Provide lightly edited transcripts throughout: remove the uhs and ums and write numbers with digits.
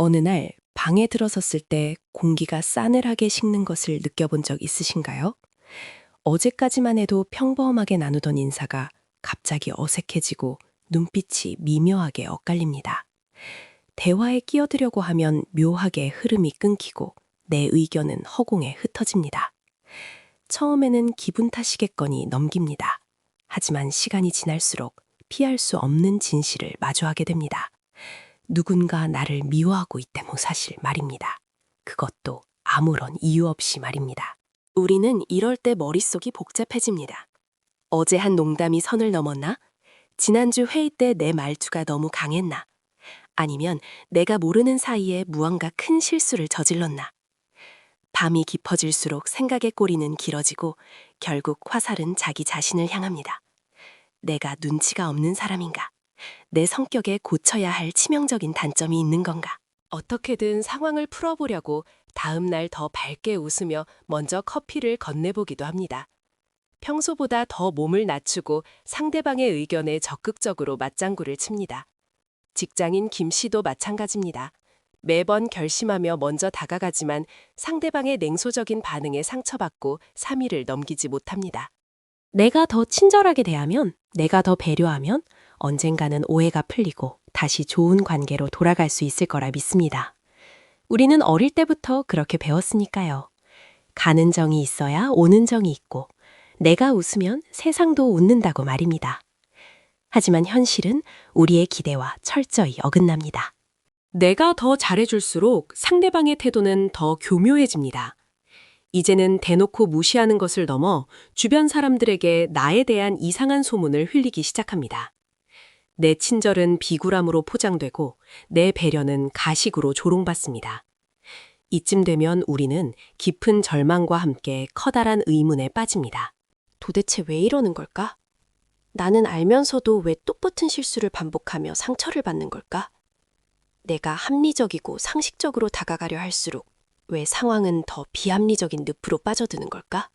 어느 날 방에 들어섰을 때 공기가 싸늘하게 식는 것을 느껴본 적 있으신가요? 어제까지만 해도 평범하게 나누던 인사가 갑자기 어색해지고 눈빛이 미묘하게 엇갈립니다. 대화에 끼어들려고 하면 묘하게 흐름이 끊기고 내 의견은 허공에 흩어집니다. 처음에는 기분 탓이겠거니 넘깁니다. 하지만 시간이 지날수록 피할 수 없는 진실을 마주하게 됩니다. 누군가 나를 미워하고 있다무 사실 말입니다. 그것도 아무런 이유 없이 말입니다. 우리는 이럴 때 머릿속이 복잡해집니다. 어제 한 농담이 선을 넘었나? 지난주 회의 때 내 말투가 너무 강했나? 아니면 내가 모르는 사이에 무언가 큰 실수를 저질렀나? 밤이 깊어질수록 생각의 꼬리는 길어지고 결국 화살은 자기 자신을 향합니다. 내가 눈치가 없는 사람인가? 내 성격에 고쳐야 할 치명적인 단점이 있는 건가? 어떻게든 상황을 풀어보려고 다음 날 더 밝게 웃으며 먼저 커피를 건네보기도 합니다. 평소보다 더 몸을 낮추고 상대방의 의견에 적극적으로 맞장구를 칩니다. 직장인 김 씨도 마찬가지입니다. 매번 결심하며 먼저 다가가지만 상대방의 냉소적인 반응에 상처받고 3일을 넘기지 못합니다. 내가 더 친절하게 대하면, 내가 더 배려하면 언젠가는 오해가 풀리고 다시 좋은 관계로 돌아갈 수 있을 거라 믿습니다. 우리는 어릴 때부터 그렇게 배웠으니까요. 가는 정이 있어야 오는 정이 있고 내가 웃으면 세상도 웃는다고 말입니다. 하지만 현실은 우리의 기대와 철저히 어긋납니다. 내가 더 잘해줄수록 상대방의 태도는 더 교묘해집니다. 이제는 대놓고 무시하는 것을 넘어 주변 사람들에게 나에 대한 이상한 소문을 흘리기 시작합니다. 내 친절은 비굴함으로 포장되고 내 배려는 가식으로 조롱받습니다. 이쯤 되면 우리는 깊은 절망과 함께 커다란 의문에 빠집니다. 도대체 왜 이러는 걸까? 나는 알면서도 왜 똑같은 실수를 반복하며 상처를 받는 걸까? 내가 합리적이고 상식적으로 다가가려 할수록 왜 상황은 더 비합리적인 늪으로 빠져드는 걸까?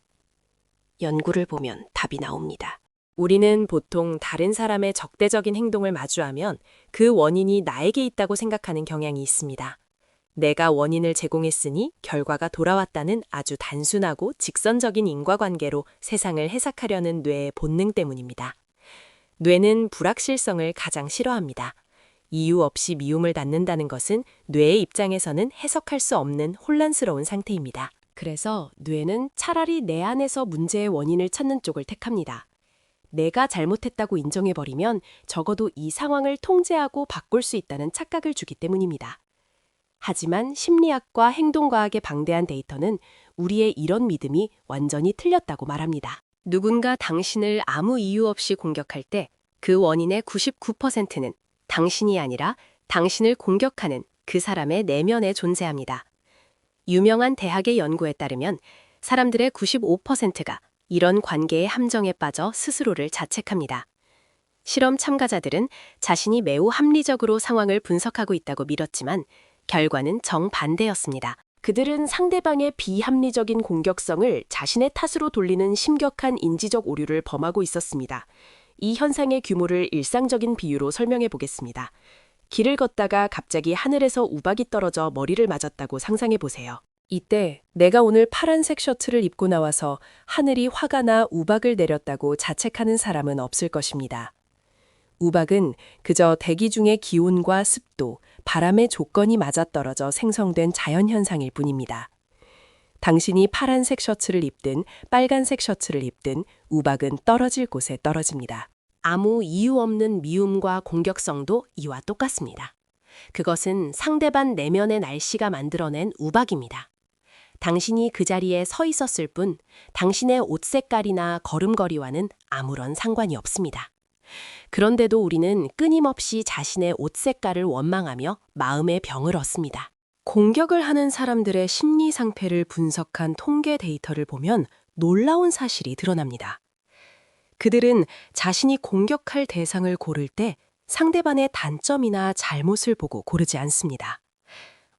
연구를 보면 답이 나옵니다. 우리는 보통 다른 사람의 적대적인 행동을 마주하면 그 원인이 나에게 있다고 생각하는 경향이 있습니다. 내가 원인을 제공했으니 결과가 돌아왔다는 아주 단순하고 직선적인 인과관계로 세상을 해석하려는 뇌의 본능 때문입니다. 뇌는 불확실성을 가장 싫어합니다. 이유 없이 미움을 낳는다는 것은 뇌의 입장에서는 해석할 수 없는 혼란스러운 상태입니다. 그래서 뇌는 차라리 내 안에서 문제의 원인을 찾는 쪽을 택합니다. 내가 잘못했다고 인정해버리면 적어도 이 상황을 통제하고 바꿀 수 있다는 착각을 주기 때문입니다. 하지만 심리학과 행동과학의 방대한 데이터는 우리의 이런 믿음이 완전히 틀렸다고 말합니다. 누군가 당신을 아무 이유 없이 공격할 때 그 원인의 99%는 당신이 아니라 당신을 공격하는 그 사람의 내면에 존재합니다. 유명한 대학의 연구에 따르면 사람들의 95%가 이런 관계의 함정에 빠져 스스로를 자책합니다. 실험 참가자들은 자신이 매우 합리적으로 상황을 분석하고 있다고 믿었지만 결과는 정반대였습니다. 그들은 상대방의 비합리적인 공격성을 자신의 탓으로 돌리는 심각한 인지적 오류를 범하고 있었습니다. 이 현상의 규모를 일상적인 비유로 설명해 보겠습니다. 길을 걷다가 갑자기 하늘에서 우박이 떨어져 머리를 맞았다고 상상해 보세요. 이때 내가 오늘 파란색 셔츠를 입고 나와서 하늘이 화가 나 우박을 내렸다고 자책하는 사람은 없을 것입니다. 우박은 그저 대기 중의 기온과 습도, 바람의 조건이 맞아떨어져 생성된 자연현상일 뿐입니다. 당신이 파란색 셔츠를 입든 빨간색 셔츠를 입든 우박은 떨어질 곳에 떨어집니다. 아무 이유 없는 미움과 공격성도 이와 똑같습니다. 그것은 상대방 내면의 날씨가 만들어낸 우박입니다. 당신이 그 자리에 서 있었을 뿐 당신의 옷 색깔이나 걸음걸이와는 아무런 상관이 없습니다. 그런데도 우리는 끊임없이 자신의 옷 색깔을 원망하며 마음의 병을 얻습니다. 공격을 하는 사람들의 심리 상태를 분석한 통계 데이터를 보면 놀라운 사실이 드러납니다. 그들은 자신이 공격할 대상을 고를 때 상대방의 단점이나 잘못을 보고 고르지 않습니다.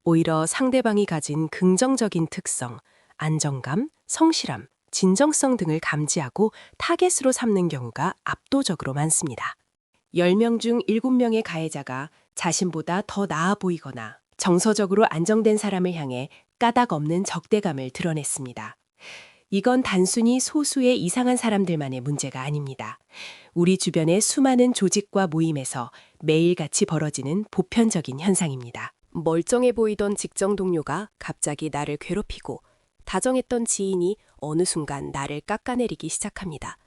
오히려 상대방이 가진 긍정적인 특성, 안정감, 성실함, 진정성 등을 감지하고 타겟으로 삼는 경우가 압도적으로 많습니다. 10명 중 7명의 가해자가 자신보다 더 나아 보이거나 정서적으로 안정된 사람을 향해 까닭 없는 적대감을 드러냈습니다. 이건 단순히 소수의 이상한 사람들만의 문제가 아닙니다. 우리 주변의 수많은 조직과 모임에서 매일같이 벌어지는 보편적인 현상입니다. 멀쩡해 보이던 직장 동료가 갑자기 나를 괴롭히고 다정했던 지인이 어느 순간 나를 깎아내리기 시작합니다.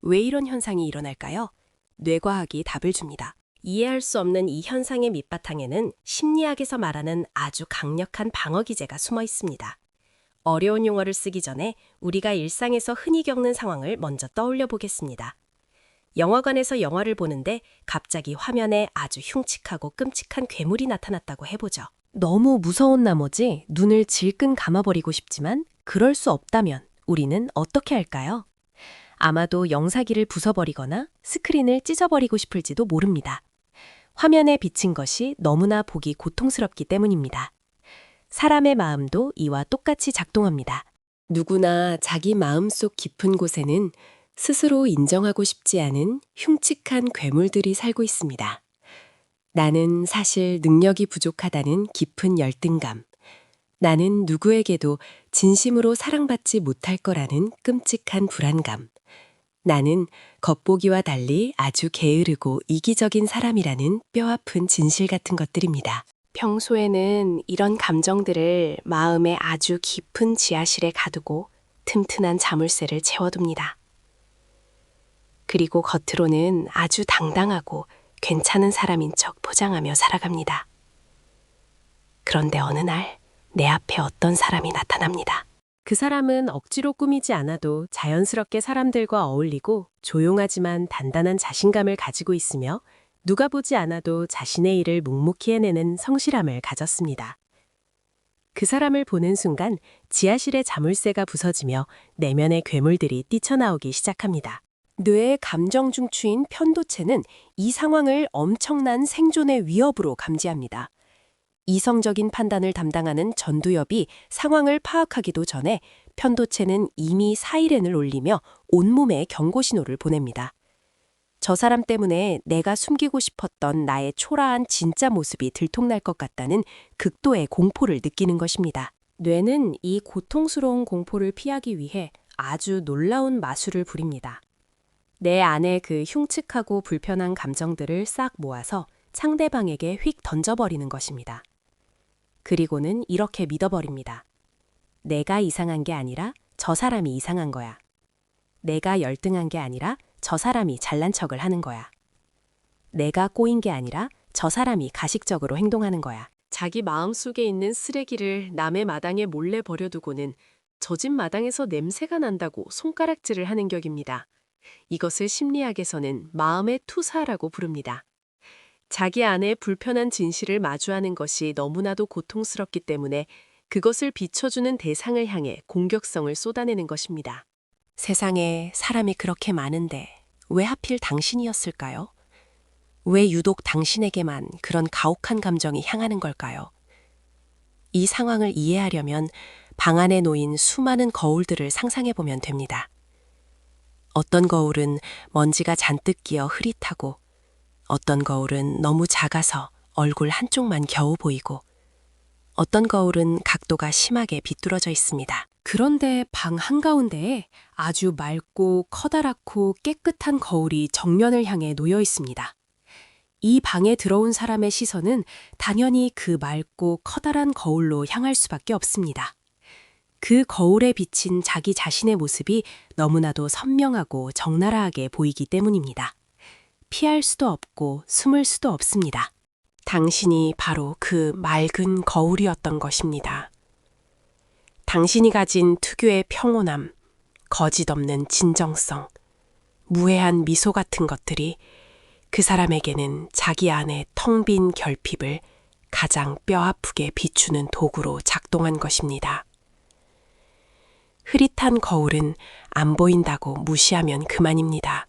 왜 이런 현상이 일어날까요? 뇌과학이 답을 줍니다. 이해할 수 없는 이 현상의 밑바탕에는 심리학에서 말하는 아주 강력한 방어 기제가 숨어 있습니다. 어려운 용어를 쓰기 전에 우리가 일상에서 흔히 겪는 상황을 먼저 떠올려 보겠습니다. 영화관에서 영화를 보는데 갑자기 화면에 아주 흉측하고 끔찍한 괴물이 나타났다고 해보죠. 너무 무서운 나머지 눈을 질끈 감아버리고 싶지만 그럴 수 없다면 우리는 어떻게 할까요? 아마도 영사기를 부숴버리거나 스크린을 찢어버리고 싶을지도 모릅니다. 화면에 비친 것이 너무나 보기 고통스럽기 때문입니다. 사람의 마음도 이와 똑같이 작동합니다. 누구나 자기 마음속 깊은 곳에는 스스로 인정하고 싶지 않은 흉측한 괴물들이 살고 있습니다. 나는 사실 능력이 부족하다는 깊은 열등감, 나는 누구에게도 진심으로 사랑받지 못할 거라는 끔찍한 불안감, 나는 겉보기와 달리 아주 게으르고 이기적인 사람이라는 뼈아픈 진실 같은 것들입니다. 평소에는 이런 감정들을 마음의 아주 깊은 지하실에 가두고 튼튼한 자물쇠를 채워둡니다. 그리고 겉으로는 아주 당당하고 괜찮은 사람인 척 포장하며 살아갑니다. 그런데 어느 날 내 앞에 어떤 사람이 나타납니다. 그 사람은 억지로 꾸미지 않아도 자연스럽게 사람들과 어울리고 조용하지만 단단한 자신감을 가지고 있으며 누가 보지 않아도 자신의 일을 묵묵히 해내는 성실함을 가졌습니다. 그 사람을 보는 순간 지하실의 자물쇠가 부서지며 내면의 괴물들이 뛰쳐나오기 시작합니다. 뇌의 감정 중추인 편도체는 이 상황을 엄청난 생존의 위협으로 감지합니다. 이성적인 판단을 담당하는 전두엽이 상황을 파악하기도 전에 편도체는 이미 사이렌을 올리며 온몸에 경고 신호를 보냅니다. 저 사람 때문에 내가 숨기고 싶었던 나의 초라한 진짜 모습이 들통날 것 같다는 극도의 공포를 느끼는 것입니다. 뇌는 이 고통스러운 공포를 피하기 위해 아주 놀라운 마술을 부립니다. 내 안에 그 흉측하고 불편한 감정들을 싹 모아서 상대방에게 휙 던져버리는 것입니다. 그리고는 이렇게 믿어버립니다. 내가 이상한 게 아니라 저 사람이 이상한 거야. 내가 열등한 게 아니라 저 사람이 잘난 척을 하는 거야. 내가 꼬인 게 아니라 저 사람이 가식적으로 행동하는 거야. 자기 마음속에 있는 쓰레기를 남의 마당에 몰래 버려두고는 저 집 마당에서 냄새가 난다고 손가락질을 하는 격입니다. 이것을 심리학에서는 마음의 투사라고 부릅니다. 자기 안에 불편한 진실을 마주하는 것이 너무나도 고통스럽기 때문에 그것을 비춰주는 대상을 향해 공격성을 쏟아내는 것입니다. 세상에 사람이 그렇게 많은데 왜 하필 당신이었을까요? 왜 유독 당신에게만 그런 가혹한 감정이 향하는 걸까요? 이 상황을 이해하려면 방 안에 놓인 수많은 거울들을 상상해보면 됩니다. 어떤 거울은 먼지가 잔뜩 끼어 흐릿하고 어떤 거울은 너무 작아서 얼굴 한쪽만 겨우 보이고 어떤 거울은 각도가 심하게 비뚤어져 있습니다. 그런데 방 한가운데에 아주 맑고 커다랗고 깨끗한 거울이 정면을 향해 놓여 있습니다. 이 방에 들어온 사람의 시선은 당연히 그 맑고 커다란 거울로 향할 수밖에 없습니다. 그 거울에 비친 자기 자신의 모습이 너무나도 선명하고 적나라하게 보이기 때문입니다. 피할 수도 없고 숨을 수도 없습니다. 당신이 바로 그 맑은 거울이었던 것입니다. 당신이 가진 특유의 평온함, 거짓 없는 진정성, 무해한 미소 같은 것들이 그 사람에게는 자기 안의 텅 빈 결핍을 가장 뼈아프게 비추는 도구로 작동한 것입니다. 흐릿한 거울은 안 보인다고 무시하면 그만입니다.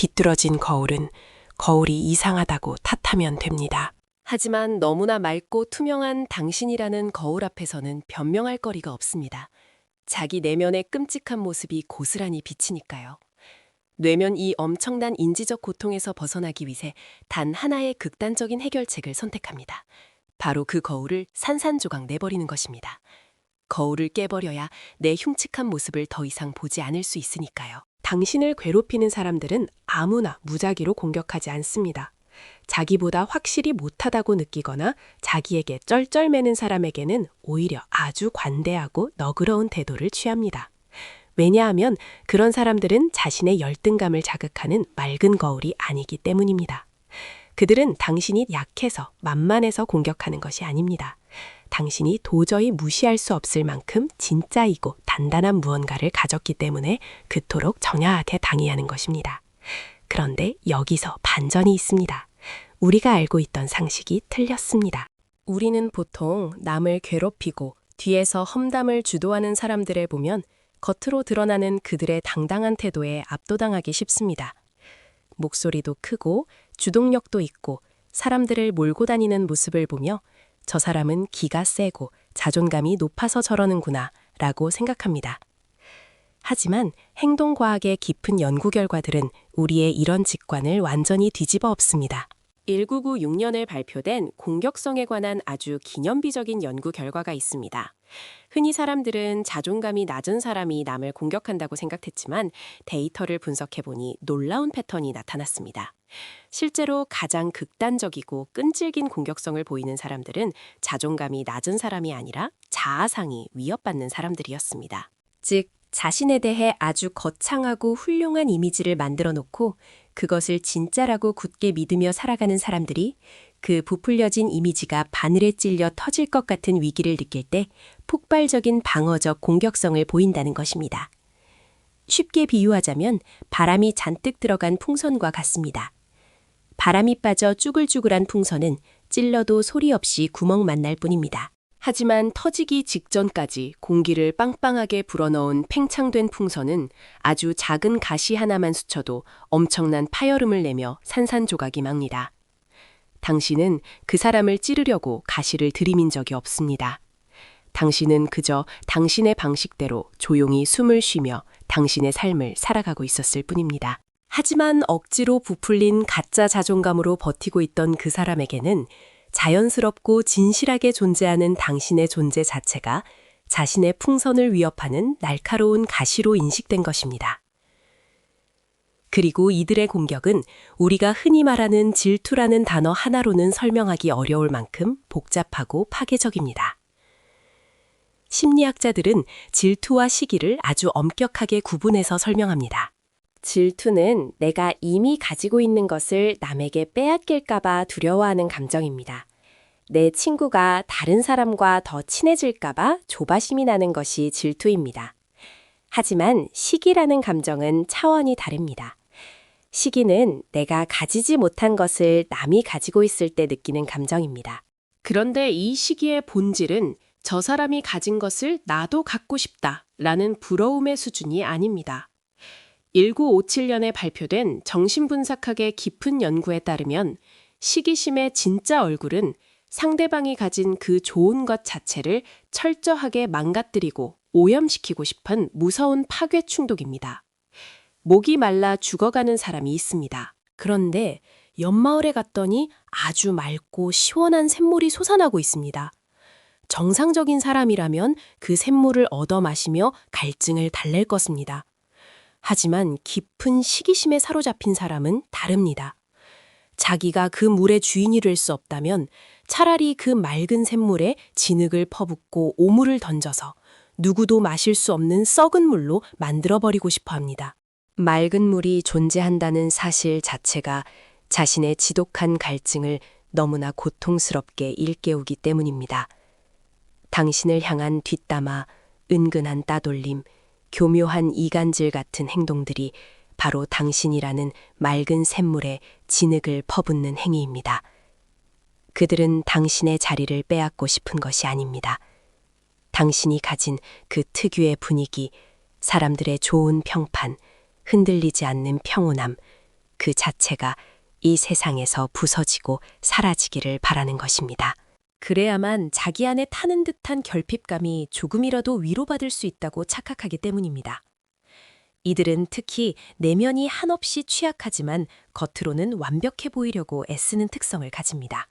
비뚤어진 거울은 거울이 이상하다고 탓하면 됩니다. 하지만 너무나 맑고 투명한 당신이라는 거울 앞에서는 변명할 거리가 없습니다. 자기 내면의 끔찍한 모습이 고스란히 비치니까요. 뇌면 이 엄청난 인지적 고통에서 벗어나기 위해 단 하나의 극단적인 해결책을 선택합니다. 바로 그 거울을 산산조각 내버리는 것입니다. 거울을 깨버려야 내 흉측한 모습을 더 이상 보지 않을 수 있으니까요. 당신을 괴롭히는 사람들은 아무나 무작위로 공격하지 않습니다. 자기보다 확실히 못하다고 느끼거나 자기에게 쩔쩔매는 사람에게는 오히려 아주 관대하고 너그러운 태도를 취합니다. 왜냐하면 그런 사람들은 자신의 열등감을 자극하는 맑은 거울이 아니기 때문입니다. 그들은 당신이 약해서 만만해서 공격하는 것이 아닙니다. 당신이 도저히 무시할 수 없을 만큼 진짜이고 단단한 무언가를 가졌기 때문에 그토록 정야하게 당해하는 것입니다. 그런데 여기서 반전이 있습니다. 우리가 알고 있던 상식이 틀렸습니다. 우리는 보통 남을 괴롭히고 뒤에서 험담을 주도하는 사람들을 보면 겉으로 드러나는 그들의 당당한 태도에 압도당하기 쉽습니다. 목소리도 크고 주동력도 있고 사람들을 몰고 다니는 모습을 보며 저 사람은 기가 세고 자존감이 높아서 저러는구나 라고 생각합니다. 하지만 행동과학의 깊은 연구 결과들은 우리의 이런 직관을 완전히 뒤집어 엎습니다. 1996년에 발표된 공격성에 관한 아주 기념비적인 연구 결과가 있습니다. 흔히 사람들은 자존감이 낮은 사람이 남을 공격한다고 생각했지만 데이터를 분석해보니 놀라운 패턴이 나타났습니다. 실제로 가장 극단적이고 끈질긴 공격성을 보이는 사람들은 자존감이 낮은 사람이 아니라 자아상이 위협받는 사람들이었습니다. 즉, 자신에 대해 아주 거창하고 훌륭한 이미지를 만들어 놓고 그것을 진짜라고 굳게 믿으며 살아가는 사람들이 그 부풀려진 이미지가 바늘에 찔려 터질 것 같은 위기를 느낄 때 폭발적인 방어적 공격성을 보인다는 것입니다. 쉽게 비유하자면 바람이 잔뜩 들어간 풍선과 같습니다. 바람이 빠져 쭈글쭈글한 풍선은 찔러도 소리 없이 구멍만 날 뿐입니다. 하지만 터지기 직전까지 공기를 빵빵하게 불어넣은 팽창된 풍선은 아주 작은 가시 하나만 스쳐도 엄청난 파열음을 내며 산산조각이 납니다. 당신은 그 사람을 찌르려고 가시를 들이민 적이 없습니다. 당신은 그저 당신의 방식대로 조용히 숨을 쉬며 당신의 삶을 살아가고 있었을 뿐입니다. 하지만 억지로 부풀린 가짜 자존감으로 버티고 있던 그 사람에게는 자연스럽고 진실하게 존재하는 당신의 존재 자체가 자신의 풍선을 위협하는 날카로운 가시로 인식된 것입니다. 그리고 이들의 공격은 우리가 흔히 말하는 질투라는 단어 하나로는 설명하기 어려울 만큼 복잡하고 파괴적입니다. 심리학자들은 질투와 시기를 아주 엄격하게 구분해서 설명합니다. 질투는 내가 이미 가지고 있는 것을 남에게 빼앗길까봐 두려워하는 감정입니다. 내 친구가 다른 사람과 더 친해질까봐 조바심이 나는 것이 질투입니다. 하지만 시기라는 감정은 차원이 다릅니다. 시기는 내가 가지지 못한 것을 남이 가지고 있을 때 느끼는 감정입니다. 그런데 이 시기의 본질은 저 사람이 가진 것을 나도 갖고 싶다라는 부러움의 수준이 아닙니다. 1957년에 발표된 정신분석학의 깊은 연구에 따르면 시기심의 진짜 얼굴은 상대방이 가진 그 좋은 것 자체를 철저하게 망가뜨리고 오염시키고 싶은 무서운 파괴 충동입니다. 목이 말라 죽어가는 사람이 있습니다. 그런데 옆마을에 갔더니 아주 맑고 시원한 샘물이 솟아나고 있습니다. 정상적인 사람이라면 그 샘물을 얻어 마시며 갈증을 달랠 것입니다. 하지만 깊은 시기심에 사로잡힌 사람은 다릅니다. 자기가 그 물의 주인이 될 수 없다면 차라리 그 맑은 샘물에 진흙을 퍼붓고 오물을 던져서 누구도 마실 수 없는 썩은 물로 만들어버리고 싶어 합니다. 맑은 물이 존재한다는 사실 자체가 자신의 지독한 갈증을 너무나 고통스럽게 일깨우기 때문입니다. 당신을 향한 뒷담화, 은근한 따돌림, 교묘한 이간질 같은 행동들이 바로 당신이라는 맑은 샘물에 진흙을 퍼붓는 행위입니다. 그들은 당신의 자리를 빼앗고 싶은 것이 아닙니다. 당신이 가진 그 특유의 분위기, 사람들의 좋은 평판, 흔들리지 않는 평온함, 그 자체가 이 세상에서 부서지고 사라지기를 바라는 것입니다. 그래야만 자기 안에 타는 듯한 결핍감이 조금이라도 위로받을 수 있다고 착각하기 때문입니다. 이들은 특히 내면이 한없이 취약하지만 겉으로는 완벽해 보이려고 애쓰는 특성을 가집니다.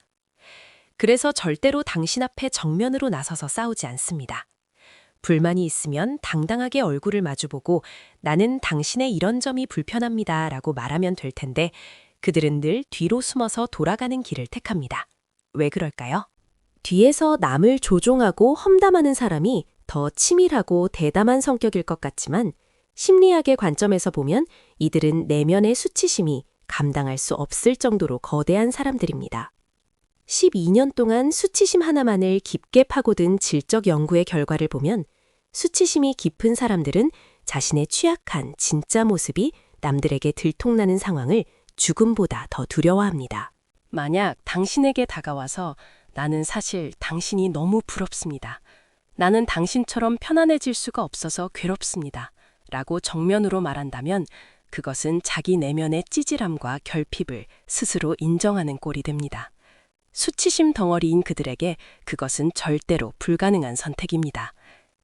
그래서 절대로 당신 앞에 정면으로 나서서 싸우지 않습니다. 불만이 있으면 당당하게 얼굴을 마주보고 나는 당신의 이런 점이 불편합니다 라고 말하면 될 텐데 그들은 늘 뒤로 숨어서 돌아가는 길을 택합니다. 왜 그럴까요? 뒤에서 남을 조종하고 험담하는 사람이 더 치밀하고 대담한 성격일 것 같지만 심리학의 관점에서 보면 이들은 내면의 수치심이 감당할 수 없을 정도로 거대한 사람들입니다. 12년 동안 수치심 하나만을 깊게 파고든 질적 연구의 결과를 보면 수치심이 깊은 사람들은 자신의 취약한 진짜 모습이 남들에게 들통나는 상황을 죽음보다 더 두려워합니다. 만약 당신에게 다가와서 나는 사실 당신이 너무 부럽습니다. 나는 당신처럼 편안해질 수가 없어서 괴롭습니다. 라고 정면으로 말한다면 그것은 자기 내면의 찌질함과 결핍을 스스로 인정하는 꼴이 됩니다. 수치심 덩어리인 그들에게 그것은 절대로 불가능한 선택입니다.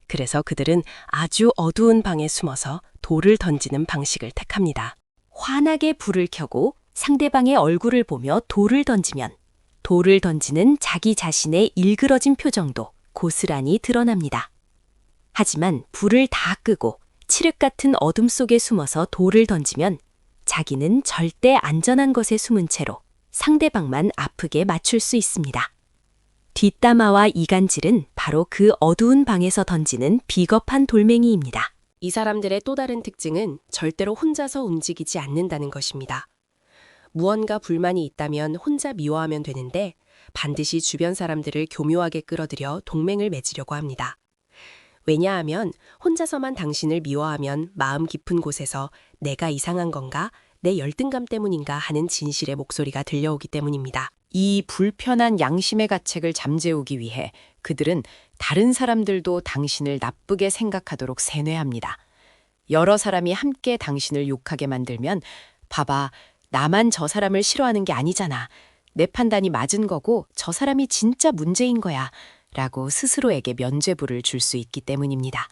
그래서 그들은 아주 어두운 방에 숨어서 돌을 던지는 방식을 택합니다. 환하게 불을 켜고 상대방의 얼굴을 보며 돌을 던지면 돌을 던지는 자기 자신의 일그러진 표정도 고스란히 드러납니다. 하지만 불을 다 끄고 칠흑 같은 어둠 속에 숨어서 돌을 던지면 자기는 절대 안전한 것에 숨은 채로 상대방만 아프게 맞출 수 있습니다. 뒷담화와 이간질은 바로 그 어두운 방에서 던지는 비겁한 돌멩이입니다. 이 사람들의 또 다른 특징은 절대로 혼자서 움직이지 않는다는 것입니다. 무언가 불만이 있다면 혼자 미워하면 되는데 반드시 주변 사람들을 교묘하게 끌어들여 동맹을 맺으려고 합니다. 왜냐하면 혼자서만 당신을 미워하면 마음 깊은 곳에서 내가 이상한 건가? 내 열등감 때문인가 하는 진실의 목소리가 들려오기 때문입니다. 이 불편한 양심의 가책을 잠재우기 위해 그들은 다른 사람들도 당신을 나쁘게 생각하도록 세뇌합니다. 여러 사람이 함께 당신을 욕하게 만들면 봐봐, 나만 저 사람을 싫어하는 게 아니잖아. 내 판단이 맞은 거고 저 사람이 진짜 문제인 거야. 라고 스스로에게 면죄부를 줄 수 있기 때문입니다.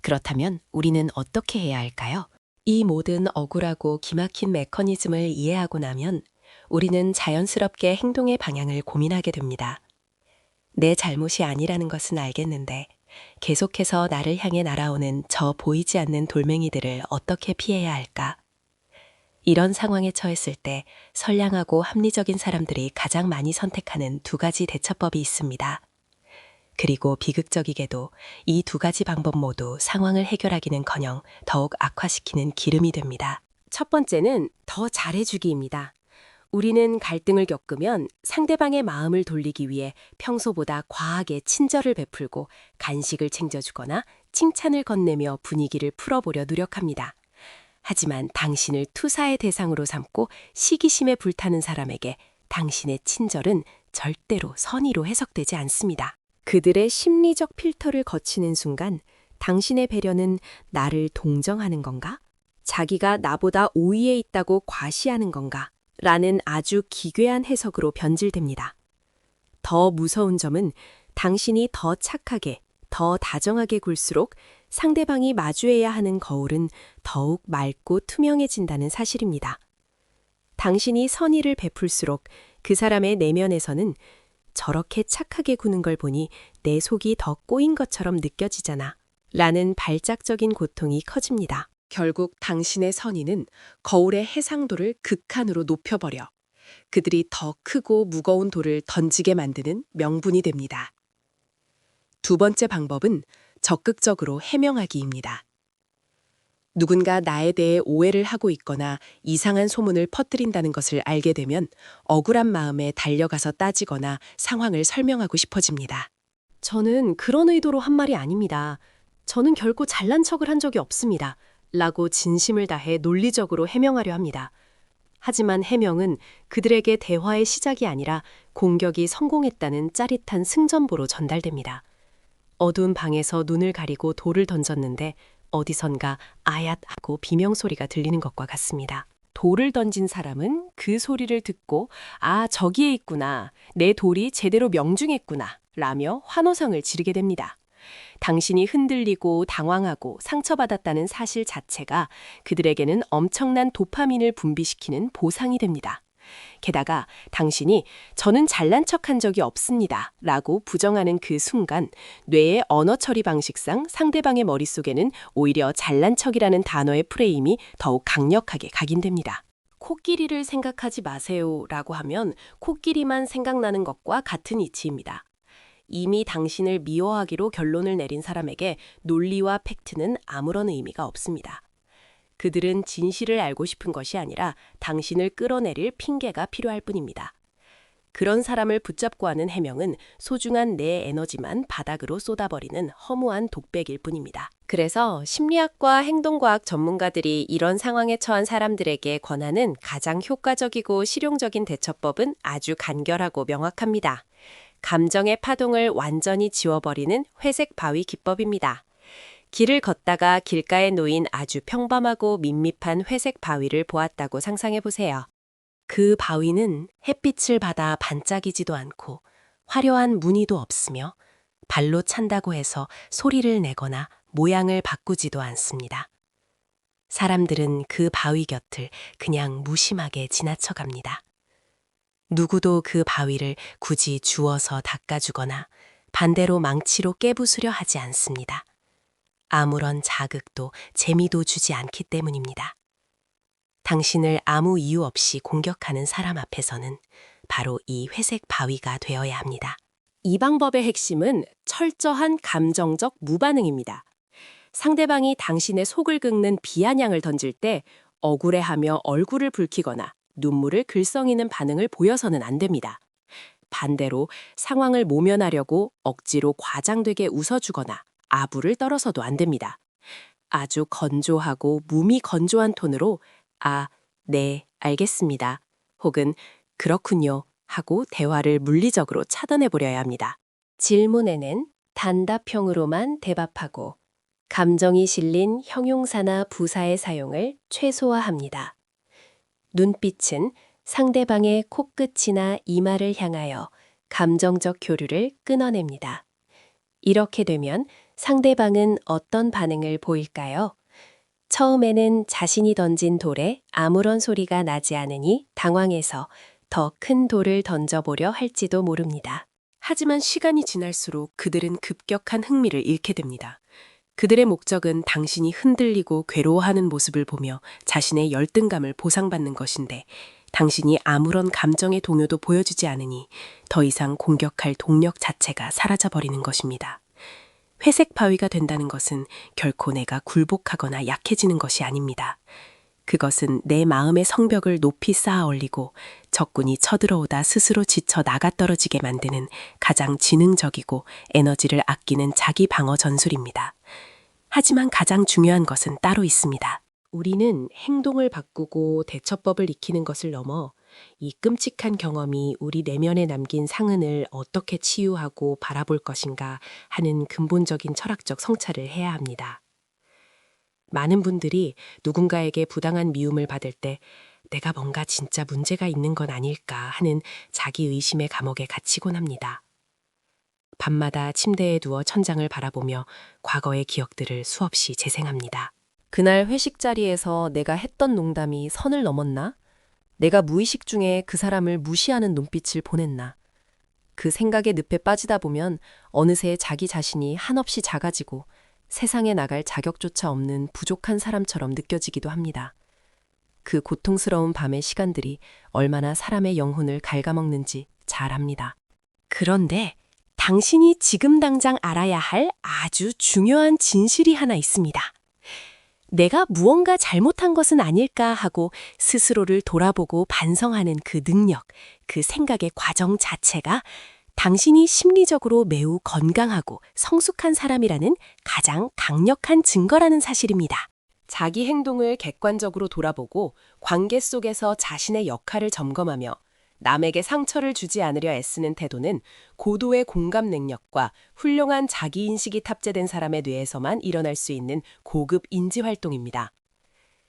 그렇다면 우리는 어떻게 해야 할까요? 이 모든 억울하고 기막힌 메커니즘을 이해하고 나면 우리는 자연스럽게 행동의 방향을 고민하게 됩니다. 내 잘못이 아니라는 것은 알겠는데 계속해서 나를 향해 날아오는 저 보이지 않는 돌멩이들을 어떻게 피해야 할까? 이런 상황에 처했을 때 선량하고 합리적인 사람들이 가장 많이 선택하는 두 가지 대처법이 있습니다. 그리고 비극적이게도 이 두 가지 방법 모두 상황을 해결하기는커녕 더욱 악화시키는 기름이 됩니다. 첫 번째는 더 잘해주기입니다. 우리는 갈등을 겪으면 상대방의 마음을 돌리기 위해 평소보다 과하게 친절을 베풀고 간식을 챙겨주거나 칭찬을 건네며 분위기를 풀어보려 노력합니다. 하지만 당신을 투사의 대상으로 삼고 시기심에 불타는 사람에게 당신의 친절은 절대로 선의로 해석되지 않습니다. 그들의 심리적 필터를 거치는 순간 당신의 배려는 나를 동정하는 건가? 자기가 나보다 우위에 있다고 과시하는 건가? 라는 아주 기괴한 해석으로 변질됩니다. 더 무서운 점은 당신이 더 착하게, 더 다정하게 굴수록 상대방이 마주해야 하는 거울은 더욱 맑고 투명해진다는 사실입니다. 당신이 선의를 베풀수록 그 사람의 내면에서는 저렇게 착하게 구는 걸 보니 내 속이 더 꼬인 것처럼 느껴지잖아. 라는 발작적인 고통이 커집니다. 결국 당신의 선의는 거울의 해상도를 극한으로 높여버려 그들이 더 크고 무거운 돌을 던지게 만드는 명분이 됩니다. 두 번째 방법은 적극적으로 해명하기입니다. 누군가 나에 대해 오해를 하고 있거나 이상한 소문을 퍼뜨린다는 것을 알게 되면 억울한 마음에 달려가서 따지거나 상황을 설명하고 싶어집니다. 저는 그런 의도로 한 말이 아닙니다. 저는 결코 잘난 척을 한 적이 없습니다. 라고 진심을 다해 논리적으로 해명하려 합니다. 하지만 해명은 그들에게 대화의 시작이 아니라 공격이 성공했다는 짜릿한 승전보로 전달됩니다. 어두운 방에서 눈을 가리고 돌을 던졌는데 어디선가 아얏 하고 비명소리가 들리는 것과 같습니다. 돌을 던진 사람은 그 소리를 듣고 아, 저기에 있구나. 내 돌이 제대로 명중했구나. 라며 환호성을 지르게 됩니다. 당신이 흔들리고 당황하고 상처받았다는 사실 자체가 그들에게는 엄청난 도파민을 분비시키는 보상이 됩니다. 게다가 당신이 저는 잘난 척한 적이 없습니다 라고 부정하는 그 순간 뇌의 언어 처리 방식상 상대방의 머릿속에는 오히려 잘난 척이라는 단어의 프레임이 더욱 강력하게 각인됩니다. 코끼리를 생각하지 마세요 라고 하면 코끼리만 생각나는 것과 같은 이치입니다. 이미 당신을 미워하기로 결론을 내린 사람에게 논리와 팩트는 아무런 의미가 없습니다. 그들은 진실을 알고 싶은 것이 아니라 당신을 끌어내릴 핑계가 필요할 뿐입니다. 그런 사람을 붙잡고 하는 해명은 소중한 내 에너지만 바닥으로 쏟아버리는 허무한 독백일 뿐입니다. 그래서 심리학과 행동과학 전문가들이 이런 상황에 처한 사람들에게 권하는 가장 효과적이고 실용적인 대처법은 아주 간결하고 명확합니다. 감정의 파동을 완전히 지워버리는 회색 바위 기법입니다. 길을 걷다가 길가에 놓인 아주 평범하고 밋밋한 회색 바위를 보았다고 상상해 보세요. 그 바위는 햇빛을 받아 반짝이지도 않고 화려한 무늬도 없으며 발로 찬다고 해서 소리를 내거나 모양을 바꾸지도 않습니다. 사람들은 그 바위 곁을 그냥 무심하게 지나쳐갑니다. 누구도 그 바위를 굳이 주워서 닦아주거나 반대로 망치로 깨부수려 하지 않습니다. 아무런 자극도 재미도 주지 않기 때문입니다. 당신을 아무 이유 없이 공격하는 사람 앞에서는 바로 이 회색 바위가 되어야 합니다. 이 방법의 핵심은 철저한 감정적 무반응입니다. 상대방이 당신의 속을 긁는 비아냥을 던질 때 억울해하며 얼굴을 붉히거나 눈물을 글썽이는 반응을 보여서는 안 됩니다. 반대로 상황을 모면하려고 억지로 과장되게 웃어주거나 아부를 떨어서도 안 됩니다. 아주 건조하고 무미건조한 톤으로 아, 네, 알겠습니다. 혹은 그렇군요 하고 대화를 물리적으로 차단해버려야 합니다. 질문에는 단답형으로만 대답하고 감정이 실린 형용사나 부사의 사용을 최소화합니다. 눈빛은 상대방의 코끝이나 이마를 향하여 감정적 교류를 끊어냅니다. 이렇게 되면 상대방은 어떤 반응을 보일까요? 처음에는 자신이 던진 돌에 아무런 소리가 나지 않으니 당황해서 더 큰 돌을 던져보려 할지도 모릅니다. 하지만 시간이 지날수록 그들은 급격한 흥미를 잃게 됩니다. 그들의 목적은 당신이 흔들리고 괴로워하는 모습을 보며 자신의 열등감을 보상받는 것인데 당신이 아무런 감정의 동요도 보여주지 않으니 더 이상 공격할 동력 자체가 사라져버리는 것입니다. 회색 바위가 된다는 것은 결코 내가 굴복하거나 약해지는 것이 아닙니다. 그것은 내 마음의 성벽을 높이 쌓아 올리고 적군이 쳐들어오다 스스로 지쳐 나가떨어지게 만드는 가장 지능적이고 에너지를 아끼는 자기 방어 전술입니다. 하지만 가장 중요한 것은 따로 있습니다. 우리는 행동을 바꾸고 대처법을 익히는 것을 넘어 이 끔찍한 경험이 우리 내면에 남긴 상흔을 어떻게 치유하고 바라볼 것인가 하는 근본적인 철학적 성찰을 해야 합니다. 많은 분들이 누군가에게 부당한 미움을 받을 때 내가 뭔가 진짜 문제가 있는 건 아닐까 하는 자기 의심의 감옥에 갇히곤 합니다. 밤마다 침대에 누워 천장을 바라보며 과거의 기억들을 수없이 재생합니다. 그날 회식 자리에서 내가 했던 농담이 선을 넘었나? 내가 무의식 중에 그 사람을 무시하는 눈빛을 보냈나? 그 생각의 늪에 빠지다 보면 어느새 자기 자신이 한없이 작아지고 세상에 나갈 자격조차 없는 부족한 사람처럼 느껴지기도 합니다. 그 고통스러운 밤의 시간들이 얼마나 사람의 영혼을 갉아먹는지 잘 압니다. 그런데 당신이 지금 당장 알아야 할 아주 중요한 진실이 하나 있습니다. 내가 무언가 잘못한 것은 아닐까 하고 스스로를 돌아보고 반성하는 그 능력, 그 생각의 과정 자체가 당신이 심리적으로 매우 건강하고 성숙한 사람이라는 가장 강력한 증거라는 사실입니다. 자기 행동을 객관적으로 돌아보고 관계 속에서 자신의 역할을 점검하며 남에게 상처를 주지 않으려 애쓰는 태도는 고도의 공감 능력과 훌륭한 자기인식이 탑재된 사람의 뇌에서만 일어날 수 있는 고급 인지활동입니다.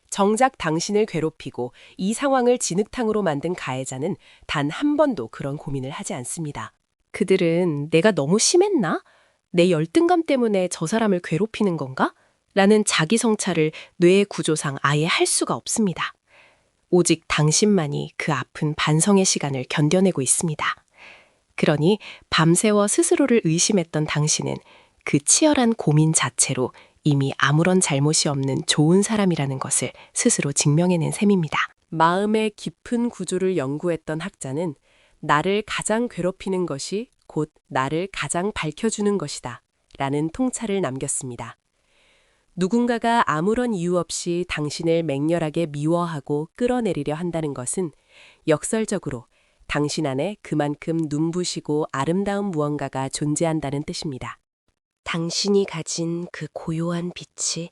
정작 당신을 괴롭히고 이 상황을 진흙탕으로 만든 가해자는 단 한 번도 그런 고민을 하지 않습니다. 그들은 내가 너무 심했나? 내 열등감 때문에 저 사람을 괴롭히는 건가? 라는 자기 성찰을 뇌의 구조상 아예 할 수가 없습니다. 오직 당신만이 그 아픈 반성의 시간을 견뎌내고 있습니다. 그러니 밤새워 스스로를 의심했던 당신은 그 치열한 고민 자체로 이미 아무런 잘못이 없는 좋은 사람이라는 것을 스스로 증명해낸 셈입니다. 마음의 깊은 구조를 연구했던 학자는 나를 가장 괴롭히는 것이 곧 나를 가장 밝혀주는 것이다 라는 통찰을 남겼습니다. 누군가가 아무런 이유 없이 당신을 맹렬하게 미워하고 끌어내리려 한다는 것은 역설적으로 당신 안에 그만큼 눈부시고 아름다운 무언가가 존재한다는 뜻입니다. 당신이 가진 그 고요한 빛이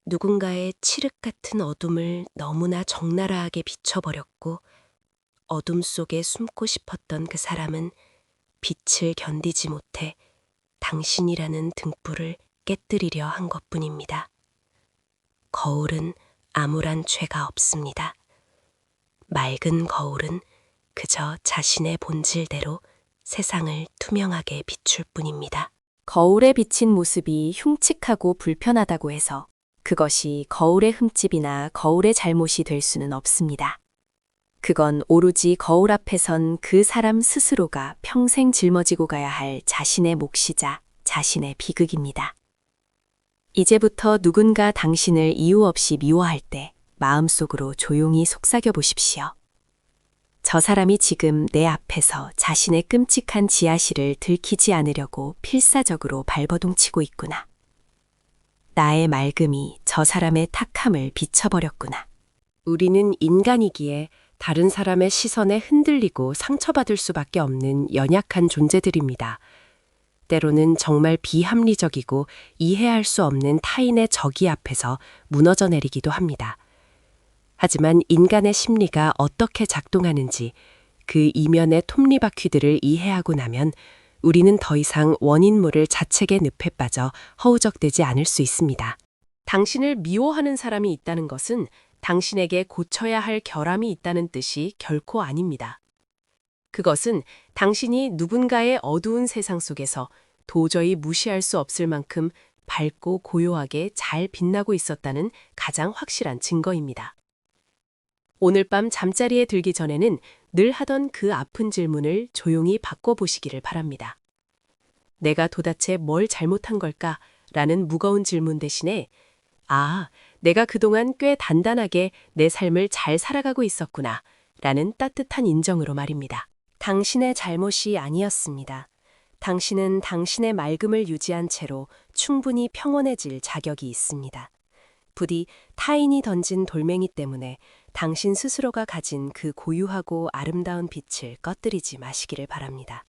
누군가의 칠흑 같은 어둠을 너무나 적나라하게 비춰버렸고, 어둠 속에 숨고 싶었던 그 사람은 빛을 견디지 못해 당신이라는 등불을 깨뜨리려 한 것뿐입니다. 거울은 암울한 죄가 없습니다. 맑은 거울은 그저 자신의 본질대로 세상을 투명하게 비출 뿐입니다. 거울에 비친 모습이 흉측하고 불편하다고 해서 그것이 거울의 흠집이나 거울의 잘못이 될 수는 없습니다. 그건 오로지 거울 앞에 선 그 사람 스스로가 평생 짊어지고 가야 할 자신의 몫이자 자신의 비극입니다. 이제부터 누군가 당신을 이유 없이 미워할 때 마음속으로 조용히 속삭여 보십시오. 저 사람이 지금 내 앞에서 자신의 끔찍한 지하실을 들키지 않으려고 필사적으로 발버둥치고 있구나. 나의 맑음이 저 사람의 탁함을 비춰버렸구나. 우리는 인간이기에 다른 사람의 시선에 흔들리고 상처받을 수밖에 없는 연약한 존재들입니다. 때로는 정말 비합리적이고 이해할 수 없는 타인의 적의 앞에서 무너져 내리기도 합니다. 하지만 인간의 심리가 어떻게 작동하는지 그 이면의 톱니바퀴들을 이해하고 나면 우리는 더 이상 원인모를 자책의 늪에 빠져 허우적대지 않을 수 있습니다. 당신을 미워하는 사람이 있다는 것은 당신에게 고쳐야 할 결함이 있다는 뜻이 결코 아닙니다. 그것은 당신이 누군가의 어두운 세상 속에서 도저히 무시할 수 없을 만큼 밝고 고요하게 잘 빛나고 있었다는 가장 확실한 증거입니다. 오늘 밤 잠자리에 들기 전에는 늘 하던 그 아픈 질문을 조용히 바꿔보시기를 바랍니다. 내가 도대체 뭘 잘못한 걸까? 라는 무거운 질문 대신에 내가 그동안 꽤 단단하게 내 삶을 잘 살아가고 있었구나 라는 따뜻한 인정으로 말입니다. 당신의 잘못이 아니었습니다. 당신은 당신의 맑음을 유지한 채로 충분히 평온해질 자격이 있습니다. 부디 타인이 던진 돌멩이 때문에 당신 스스로가 가진 그 고유하고 아름다운 빛을 꺼뜨리지 마시기를 바랍니다.